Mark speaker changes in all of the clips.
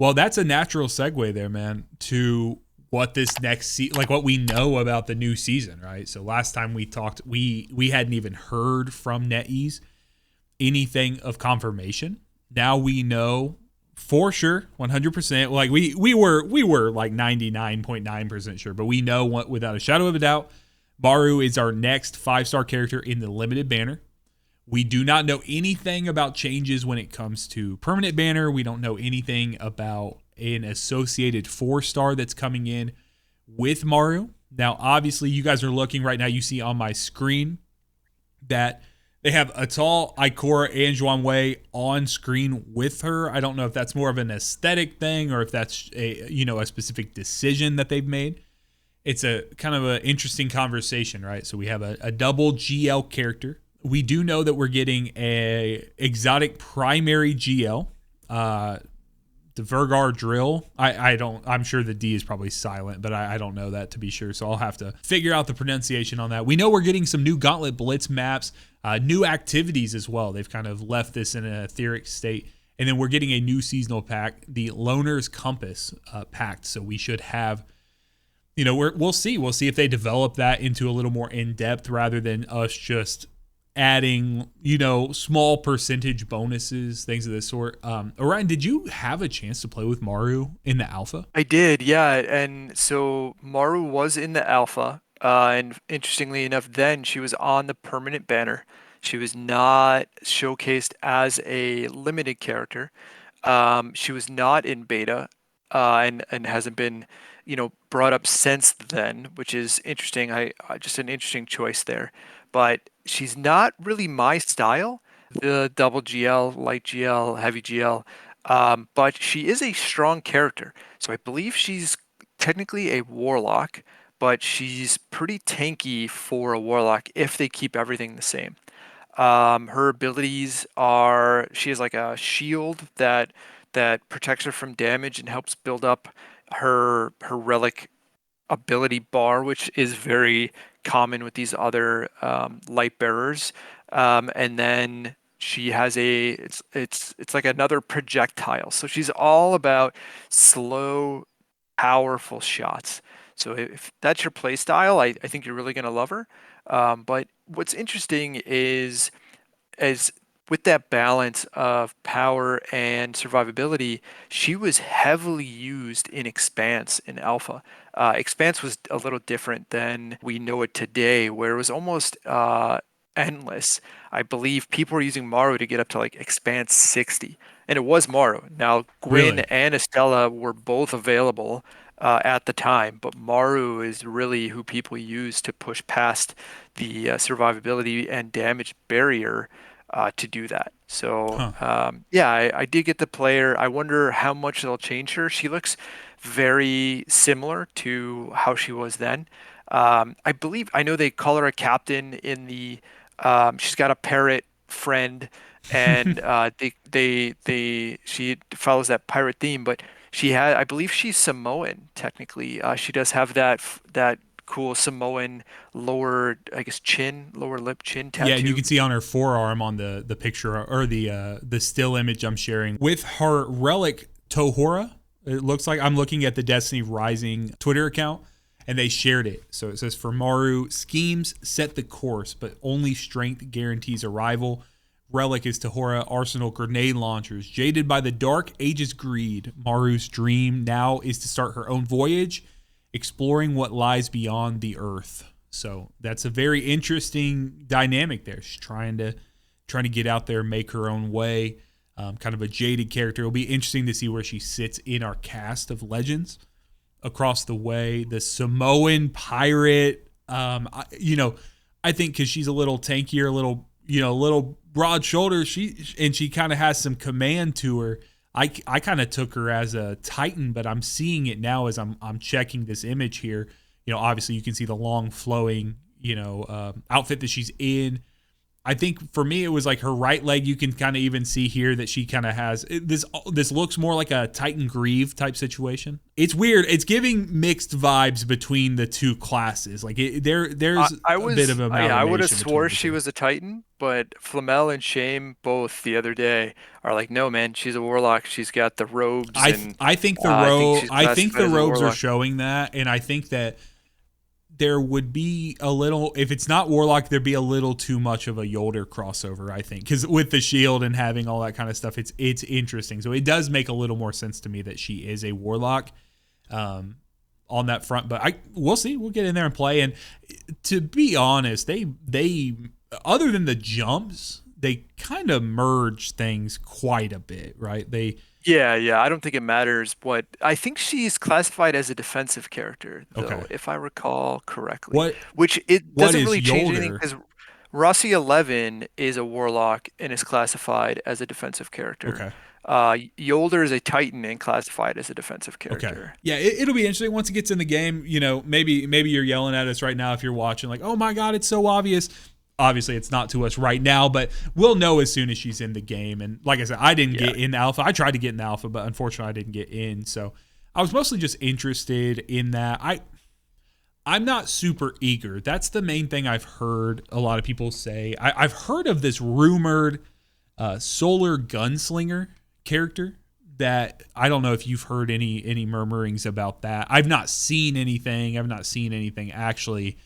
Speaker 1: Well, that's a natural segue there, man, to what this next like what we know about the new season, right? So last time we talked, we hadn't even heard from NetEase anything of confirmation. Now we know for sure, 100%. Like we were like 99.9% sure, but we know without a shadow of a doubt, Maru is our next 5-star character in the limited banner. We do not know anything about changes when it comes to permanent banner. We don't know anything about an associated 4-star that's coming in with Maru. Now, obviously, you guys are looking right now. You see on my screen that they have Atal, Ikora, and Zhuan Wei on screen with her. I don't know if that's more of an aesthetic thing or if that's a specific decision that they've made. It's a kind of an interesting conversation, right? So we have a double GL character. We do know that we're getting a exotic primary GL, the Vergar Drill. I'm sure the D is probably silent, but I don't know that to be sure. So I'll have to figure out the pronunciation on that. We know we're getting some new Gauntlet Blitz maps, new activities as well. They've kind of left this in an etheric state. And then we're getting a new seasonal pack, the Loner's Compass pack. So we should have, we'll see. We'll see if they develop that into a little more in-depth rather than us just adding, small percentage bonuses, things of this sort. Orion, did you have a chance to play with Maru in the alpha?
Speaker 2: I did, yeah. And so Maru was in the alpha. And interestingly enough, then she was on the permanent banner. She was not showcased as a limited character. She was not in beta, and hasn't been, brought up since then, which is interesting. I just an interesting choice there. But she's not really my style, the double GL, light GL, heavy GL. But she is a strong character. So I believe she's technically a warlock, but she's pretty tanky for a warlock if they keep everything the same. Her abilities are she has like a shield that protects her from damage and helps build up her relic ability bar, which is very common with these other light bearers. And then she has it's like another projectile. So she's all about slow, powerful shots. So if that's your play style, I think you're really gonna love her. But what's interesting is with that balance of power and survivability, she was heavily used in Expanse in Alpha. Expanse was a little different than we know it today, where it was almost endless. I believe people were using Maru to get up to like Expanse 60, and it was Maru. Now, Gwyn
Speaker 1: Really?
Speaker 2: and Estella were both available at the time, but Maru is really who people use to push past the survivability and damage barrier to do that. So
Speaker 1: Huh.
Speaker 2: yeah, I did get the player. I wonder how much they'll change her. She looks very similar to how she was then. I believe I know they call her a captain in the. She's got a parrot friend, and she follows that pirate theme. But she had, I believe she's Samoan technically. She does have that cool Samoan lower, I guess, lower lip chin
Speaker 1: Yeah, and you
Speaker 2: tattoo.
Speaker 1: can see on her forearm on the picture or the still image I'm sharing with her relic Tohora. It looks like I'm looking at the Destiny Rising Twitter account and they shared it. So it says for Maru, schemes set the course, but only strength guarantees arrival. Relic is Tohora Arsenal grenade launchers. Jaded by the dark ages greed, Maru's dream now is to start her own voyage, exploring what lies beyond the earth. So that's a very interesting dynamic there. She's trying to get out there, make her own way. Kind of a jaded character. It'll be interesting to see where she sits in our cast of legends across the way. The Samoan pirate, I think because she's a little tankier, a little broad shoulder. She kind of has some command to her. I kind of took her as a Titan, but I'm seeing it now as I'm checking this image here. Obviously you can see the long flowing, outfit that she's in. I think for me, it was like her right leg. You can kind of even see here that she kind of has this. This looks more like a Titan Grieve type situation. It's weird. It's giving mixed vibes between the two classes. Like there's a bit of amalgamation.
Speaker 2: I would have
Speaker 1: between
Speaker 2: swore
Speaker 1: the
Speaker 2: she
Speaker 1: two.
Speaker 2: was a Titan, but Flamel and Shame both the other day are like, no, man, she's a warlock. She's got the robes, and
Speaker 1: I think
Speaker 2: I think she's
Speaker 1: I think
Speaker 2: classified
Speaker 1: the
Speaker 2: as a
Speaker 1: robes are
Speaker 2: warlock.
Speaker 1: showing that, and I think that there would be a little, if it's not warlock, there'd be a little too much of a Yolder crossover, I think, because with the shield and having all that kind of stuff, it's interesting. So it does make a little more sense to me that she is a warlock on that front. But we'll see. We'll get in there and play. And to be honest, they other than the jumps, they kind of merge things quite a bit, right?
Speaker 2: Yeah. I don't think it matters what. I think she's classified as a defensive character,
Speaker 1: Okay.
Speaker 2: though, if I recall correctly.
Speaker 1: What
Speaker 2: Which it
Speaker 1: what
Speaker 2: doesn't
Speaker 1: is
Speaker 2: really change anything
Speaker 1: Yolder?
Speaker 2: because Rossi 11 is a warlock and is classified as a defensive character.
Speaker 1: Okay.
Speaker 2: Yolder is a Titan and classified as a defensive
Speaker 1: Okay.
Speaker 2: character.
Speaker 1: Yeah, it'll be interesting once it gets in the game. Maybe you're yelling at us right now if you're watching, like, oh my God, it's so obvious. Obviously, it's not to us right now, but we'll know as soon as she's in the game. And like I said, I didn't get in the alpha. I tried to get in the alpha, but unfortunately, I didn't get in. So I was mostly just interested in that. I'm not super eager. That's the main thing I've heard a lot of people say. I've heard of this rumored solar gunslinger character that I don't know if you've heard any murmurings about that. I've not seen anything. I've not seen anything actually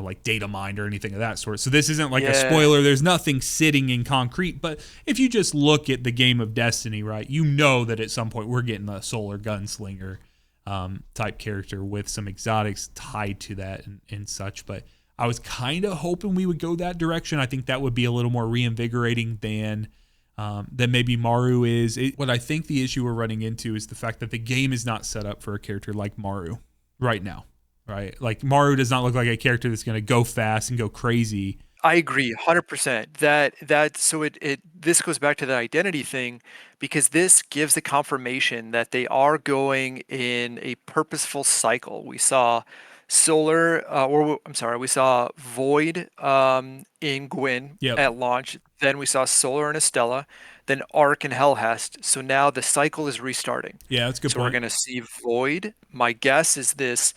Speaker 1: like data mined or anything of that sort. So this isn't like a spoiler. There's nothing sitting in concrete. But if you just look at the game of Destiny, right, you know that at some point we're getting a solar gunslinger type character with some exotics tied to that and such. But I was kind of hoping we would go that direction. I think that would be a little more reinvigorating than maybe Maru is. What I think the issue we're running into is the fact that the game is not set up for a character like Maru right now. Right, like Maru does not look like a character that's going to go fast and go crazy.
Speaker 2: I agree, 100%. This goes back to the identity thing because this gives the confirmation that they are going in a purposeful cycle. We saw we saw Void in Gwyn
Speaker 1: Yep.
Speaker 2: at launch. Then we saw Solar in Estella, then Arc and Hellhest. So now the cycle is restarting.
Speaker 1: Yeah, that's a good
Speaker 2: So we're going to see Void. My guess is this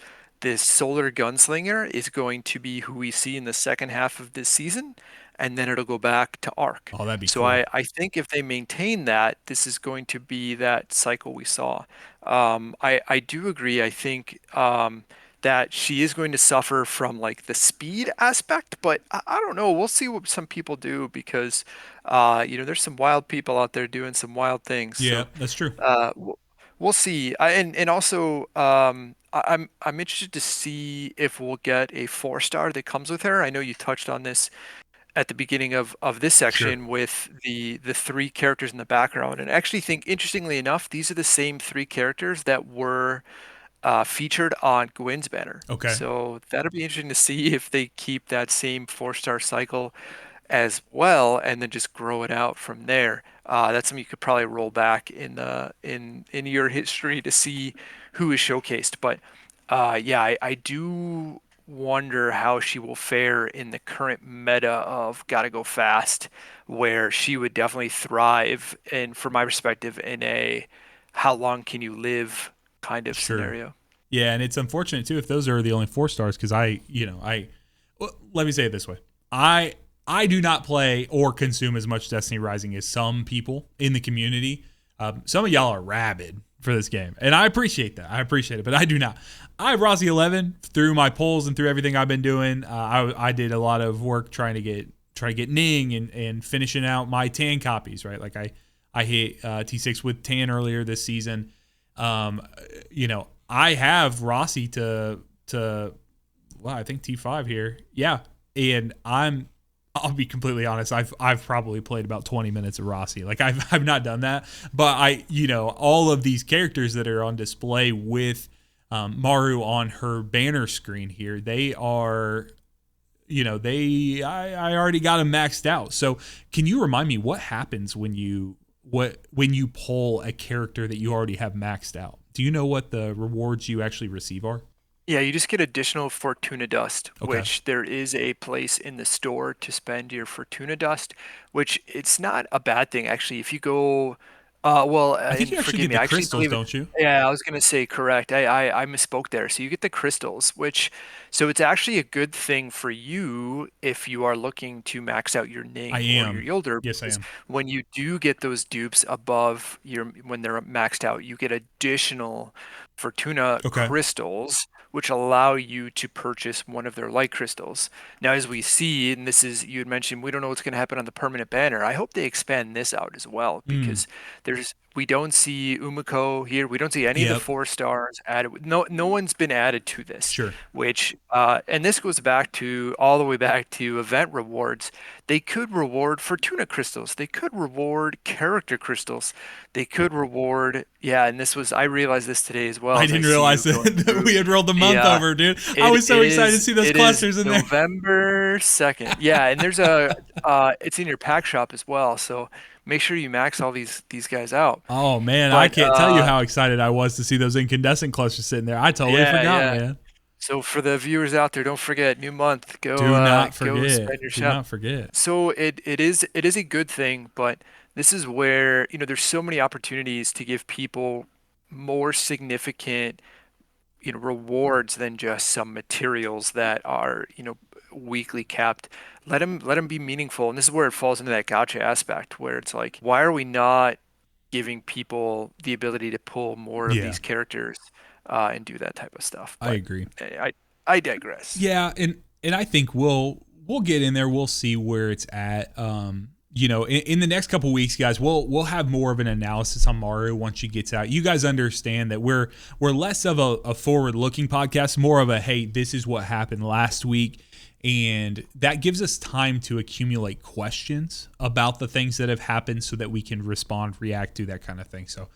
Speaker 2: solar gunslinger is going to be who we see in the second half of this season, and then it'll go back to Arc.
Speaker 1: Oh, that'd be
Speaker 2: so
Speaker 1: cool.
Speaker 2: I think if they maintain that, this is going to be that cycle we saw. I do agree. I think that she is going to suffer from like the speed aspect, but I don't know. We'll see what some people do because there's some wild people out there doing some wild things.
Speaker 1: Yeah,
Speaker 2: So,
Speaker 1: that's true.
Speaker 2: we'll see. And also, I'm interested to see if we'll get a 4-star that comes with her. I know you touched on this at the beginning of this section with the 3 characters in the background, and I actually think, interestingly enough, these are the same 3 characters that were featured on Gwyn's banner.
Speaker 1: Okay.
Speaker 2: So that'll be interesting to see if they keep that same 4-star cycle as well, and then just grow it out from there. That's something you could probably roll back in your history to see who is showcased. But I do wonder how she will fare in the current meta of gotta go fast, where she would definitely thrive, and from my perspective, in a how long can you live kind of scenario.
Speaker 1: Yeah, and it's unfortunate too if those are the only 4 stars because let me say it this way. I do not play or consume as much Destiny Rising as some people in the community. Some of y'all are rabid for this game, and I appreciate that. I appreciate it, but I do not. I have Rossi 11 through my polls and through everything I've been doing. I did a lot of work trying to get Ning and finishing out my Tan copies. Right, like I hit T6 with Tan earlier this season. I have Rossi to I think T5 here. Yeah, and I'll be completely honest. I've probably played about 20 minutes of Rossi. Like I've not done that, but all of these characters that are on display with Maru on her banner screen here, they are, I already got them maxed out. So can you remind me what happens when you pull a character that you already have maxed out? Do you know what the rewards you actually receive are?
Speaker 2: Yeah, you just get additional Fortuna dust,
Speaker 1: Okay.
Speaker 2: which there is a place in the store to spend your Fortuna dust, which it's not a bad thing actually. If you go,
Speaker 1: I think
Speaker 2: and
Speaker 1: you actually
Speaker 2: forgive
Speaker 1: get
Speaker 2: me,
Speaker 1: the
Speaker 2: I actually
Speaker 1: crystals,
Speaker 2: believe it.
Speaker 1: don't you?
Speaker 2: Yeah, I was gonna say correct. I misspoke there. So you get the crystals, which so it's actually a good thing for you if you are looking to max out your
Speaker 1: I
Speaker 2: Ning or your
Speaker 1: am.
Speaker 2: Yolder,
Speaker 1: Yes, I
Speaker 2: because
Speaker 1: am.
Speaker 2: when you do get those dupes above your when they're maxed out, you get additional Fortuna
Speaker 1: Okay.
Speaker 2: crystals which allow you to purchase one of their light crystals. Now, as we see, and this is, you had mentioned, we don't know what's going to happen on the permanent banner. I hope they expand this out as well
Speaker 1: Mm.
Speaker 2: because we don't see Umiko here. We don't see any of the
Speaker 1: Yep.
Speaker 2: 4 stars added. No one's been added to this,
Speaker 1: Sure.
Speaker 2: and this goes back to all the way back to event rewards. They could reward Fortuna crystals. They could reward character crystals. They could reward, yeah, and I realized this today as well
Speaker 1: I
Speaker 2: as I
Speaker 1: didn't
Speaker 2: see
Speaker 1: realize
Speaker 2: you
Speaker 1: that,
Speaker 2: going
Speaker 1: that
Speaker 2: through.
Speaker 1: we had rolled the month
Speaker 2: Yeah,
Speaker 1: over, dude. I was so excited to see those
Speaker 2: it is
Speaker 1: clusters in there.
Speaker 2: November 2nd. Yeah, and there's it's in your pack shop as well. So make sure you max all these guys out.
Speaker 1: Oh man, I
Speaker 2: But
Speaker 1: can't tell you how excited I was to see those incandescent clusters sitting there. I totally
Speaker 2: yeah,
Speaker 1: forgot,
Speaker 2: yeah.
Speaker 1: man.
Speaker 2: So for the viewers out there, don't forget, new month,
Speaker 1: Do not
Speaker 2: go spend your
Speaker 1: forget. Do
Speaker 2: shop.
Speaker 1: not forget.
Speaker 2: So it is a good thing, but this is where, there's so many opportunities to give people more significant, rewards than just some materials that are, weekly capped. Let them be meaningful. And this is where it falls into that gotcha aspect where it's like, why are we not giving people the ability to pull more of
Speaker 1: Yeah,
Speaker 2: these characters and do that type of stuff?
Speaker 1: I
Speaker 2: But
Speaker 1: agree.
Speaker 2: I digress.
Speaker 1: Yeah, and I think we'll get in there. We'll see where it's at. In the next couple weeks, guys, we'll have more of an analysis on Maru once she gets out. You guys understand that we're less of a forward looking podcast, more of a hey, this is what happened last week. And that gives us time to accumulate questions about the things that have happened so that we can respond, react to that kind of thing. So